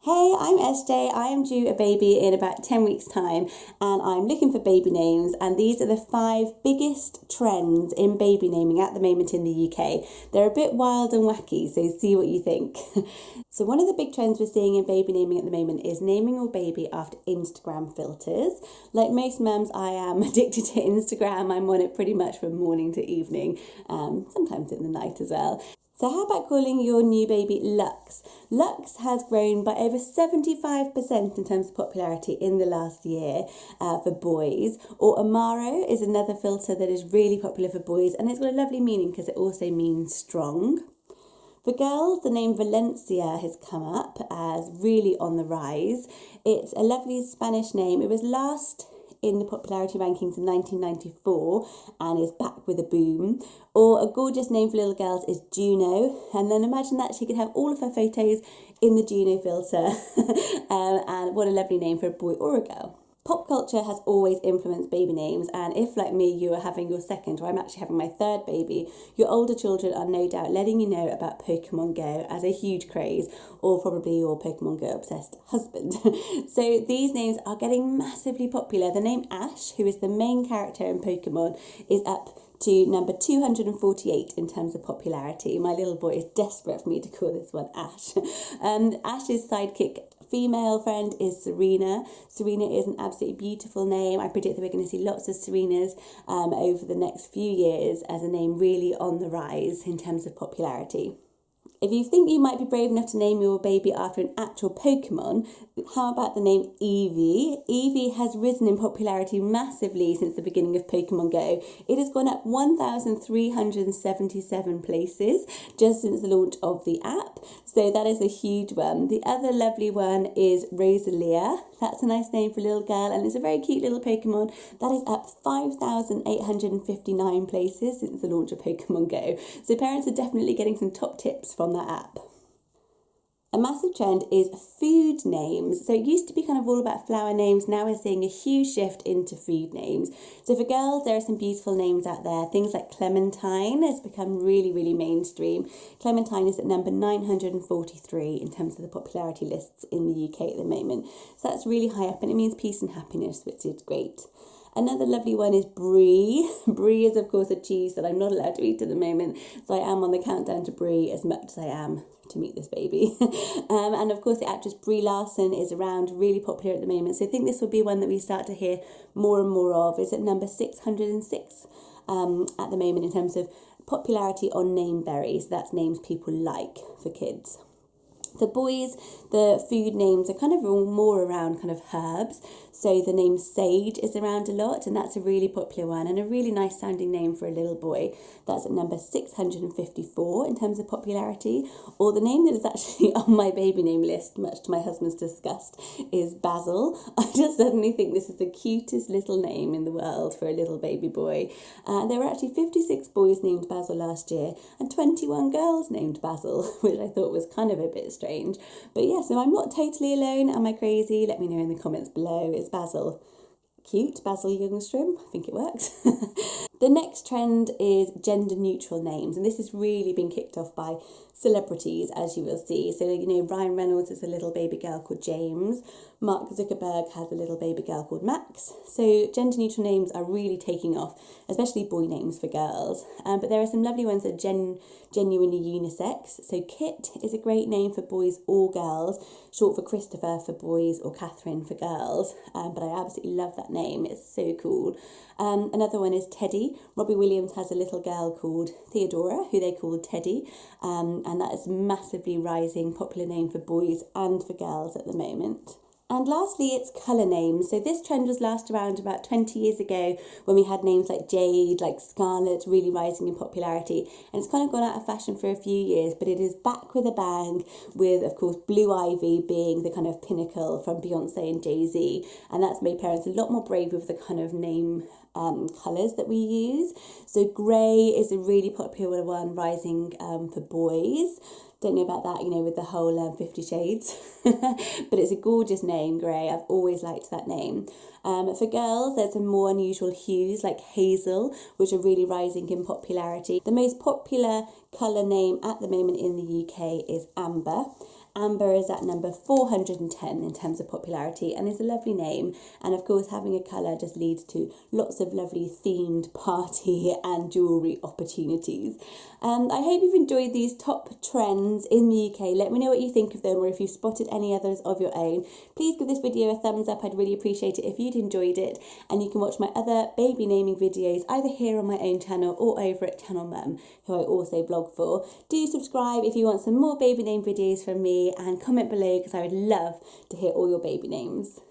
Hey, I'm SJ. I am due a baby in about 10 weeks' time and I'm looking for baby names, and these are the 5 biggest trends in baby naming at the moment in the UK. They're a bit wild and wacky, so see what you think. So one of the big trends we're seeing in baby naming at the moment is naming your baby after Instagram filters. Like most mums, I am addicted to Instagram. I'm on it pretty much from morning to evening, sometimes in the night as well. So how about calling your new baby Lux? Lux has grown by over 75% in terms of popularity in the last year for boys. Or Amaro is another filter that is really popular for boys, and it's got a lovely meaning because it also means strong. For girls, the name Valencia has come up as really on the rise. It's a lovely Spanish name. It was last in the popularity rankings in 1994 and is back with a boom. Or a gorgeous name for little girls is Juno, and then imagine that she could have all of her photos in the Juno filter. And what a lovely name for a boy or a girl. Pop culture has always influenced baby names, and if, like me, you are having your second, or I'm actually having my third baby, your older children are no doubt letting you know about Pokemon Go as a huge craze, or probably your Pokemon Go obsessed husband. So these names are getting massively popular. The name Ash, who is the main character in Pokemon, is up to number 248 in terms of popularity. My little boy is desperate for me to call this one Ash. Ash's sidekick female friend is Serena. Serena is an absolutely beautiful name. I predict that we're going to see lots of Serenas over the next few years as a name really on the rise in terms of popularity. If you think you might be brave enough to name your baby after an actual Pokemon, how about the name Eevee? Eevee has risen in popularity massively since the beginning of Pokemon Go. It has gone up 1,377 places just since the launch of the app, so that is a huge one. The other lovely one is Rosalia. That's a nice name for a little girl, and it's a very cute little Pokemon. That is up 5,859 places since the launch of Pokemon Go. So parents are definitely getting some top tips from that app. A massive trend is food names. So it used to be kind of all about flower names. Now we're seeing a huge shift into food names. So for girls, there are some beautiful names out there. Things like Clementine has become really, really mainstream. Clementine is at number 943 in terms of the popularity lists in the UK at the moment. So that's really high up, and it means peace and happiness, which is great. Another lovely one is Brie. Brie is, of course, a cheese that I'm not allowed to eat at the moment, so I am on the countdown to Brie as much as I am to meet this baby. And of course, the actress Brie Larson is around, really popular at the moment, so I think this will be one that we start to hear more and more of. It's at number 606 at the moment in terms of popularity on Nameberry, so that's names people like for kids. For boys, the food names are kind of more around kind of herbs. So the name Sage is around a lot, and that's a really popular one and a really nice sounding name for a little boy. That's at number 654 in terms of popularity. Or the name that is actually on my baby name list, much to my husband's disgust, is Basil. I just suddenly think this is the cutest little name in the world for a little baby boy. There were actually 56 boys named Basil last year and 21 girls named Basil, which I thought was kind of a bit strange. But yeah, so I'm not totally alone. Am I crazy? Let me know in the comments below. It's Basil. Cute, Basil Youngstrom. I think it works. The next trend is gender neutral names, and this has really been kicked off by celebrities, as you will see. So, Ryan Reynolds is a little baby girl called James. Mark Zuckerberg has a little baby girl called Max. So gender neutral names are really taking off, especially boy names for girls. But there are some lovely ones that are genuinely unisex. So Kit is a great name for boys or girls, short for Christopher for boys or Catherine for girls. But I absolutely love that name. It's so cool. Another one is Teddy. Robbie Williams has a little girl called Theodora, who they call Teddy, and that is a massively rising popular name for boys and for girls at the moment. And lastly, it's colour names. So this trend was last around about 20 years ago when we had names like Jade, like Scarlet, really rising in popularity. And it's kind of gone out of fashion for a few years, but it is back with a bang with, of course, Blue Ivy being the kind of pinnacle from Beyonce and Jay-Z. And that's made parents a lot more brave with the kind of name colours that we use. So grey is a really popular one, rising for boys. Don't know about that, with the whole 50 Shades. But it's a gorgeous name, Grey. I've always liked that name. For girls, there's some more unusual hues like hazel, which are really rising in popularity. The most popular colour name at the moment in the UK is amber. Amber is at number 410 in terms of popularity and is a lovely name. And of course, having a colour just leads to lots of lovely themed party and jewellery opportunities. I hope you've enjoyed these top trends in the UK. Let me know what you think of them, or if you've spotted any others of your own. Please give this video a thumbs up. I'd really appreciate it if you'd enjoyed it. And you can watch my other baby naming videos either here on my own channel or over at Channel Mum, who I also blog for. Do subscribe if you want some more baby name videos from me, and comment below because I would love to hear all your baby names.